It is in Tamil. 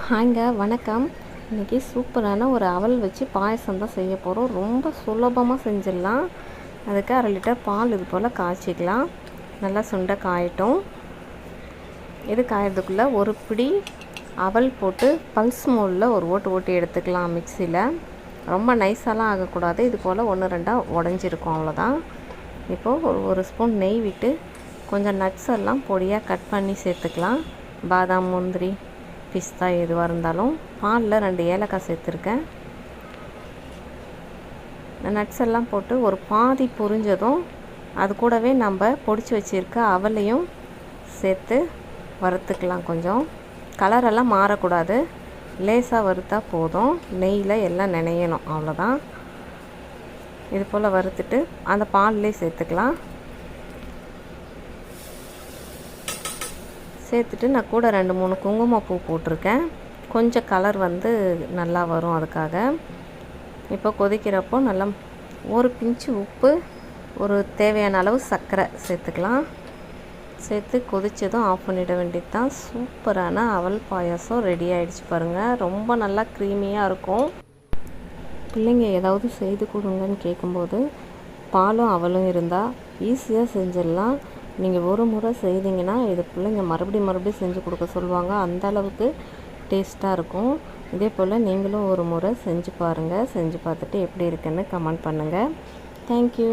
ஹாய்ங்க வணக்கம். இன்றைக்கி சூப்பரான ஒரு அவல் வச்சு பாயசம் தான் செய்ய போகிறோம். ரொம்ப சுலபமாக செஞ்சிடலாம். அதுக்கு 1/2 லிட்டர் பால் இது போல் காய்ச்சிக்கலாம். நல்லா சுண்டை காயட்டும். இது காயறதுக்குள்ளே ஒரு பிடி அவல் போட்டு பல்ஸ் மோடில் ஒரு ஓட்டி எடுத்துக்கலாம் மிக்சியில். ரொம்ப நைஸாலாம் ஆகக்கூடாது. இது போல் 1-2 உடஞ்சிருக்கும், அவ்வளோதான். இப்போது ஒரு ஸ்பூன் நெய் விட்டு கொஞ்சம் நட்ஸ் எல்லாம் பொடியாக கட் பண்ணி சேர்த்துக்கலாம். பாதாம், முந்திரி, பிஸ்தா எதுவாக இருந்தாலும். பாலில் 2 ஏலக்காய் சேர்த்துருக்கேன். நட்ஸ் எல்லாம் போட்டு ஒரு பாதி பொரிஞ்சதும் அது கூடவே நம்ம பொடிச்சு வச்சுருக்க அவலையும் சேர்த்து வறுத்துக்கலாம். கொஞ்சம் கலரெல்லாம் மாறக்கூடாது, லேசாக வறுத்தா போதும். நெய்யில் எல்லாம் நனையணும், அவ்வளோதான். இது போல் வறுத்துட்டு அந்த பால்லே சேர்த்துக்கலாம். சேர்த்துட்டு நான் கூட 2-3 குங்குமப்பூ போட்டிருக்கேன். கொஞ்சம் கலர் நல்லா வரும், அதுக்காக. இப்போ கொதிக்கிறப்போ நல்லா ஒரு பிஞ்சு உப்பு, ஒரு தேவையான அளவு சர்க்கரை சேர்த்துக்கலாம். சேர்த்து கொதித்ததும் ஆஃப் பண்ணிட வேண்டியது தான். சூப்பரான அவல் பாயாசம் ரெடி ஆகிடுச்சு பாருங்கள். ரொம்ப நல்லா க்ரீமியாக இருக்கும். பிள்ளைங்க ஏதாவது செய்து கொடுங்கன்னு கேட்கும்போது பாலும் அவலும் இருந்தால் ஈஸியாக செஞ்சிடலாம். நீங்கள் ஒரு முறை செய்தீங்கன்னா இது பிள்ளைங்க மறுபடியும் செஞ்சு கொடுக்க சொல்லுவாங்க. அந்த அளவுக்கு டேஸ்ட்டாக இருக்கும். இதே போல் நீங்களும் ஒரு முறை செஞ்சு பாருங்கள். செஞ்சு பார்த்துட்டு எப்படி இருக்குன்னு கமெண்ட் பண்ணுங்கள். தேங்க்யூ.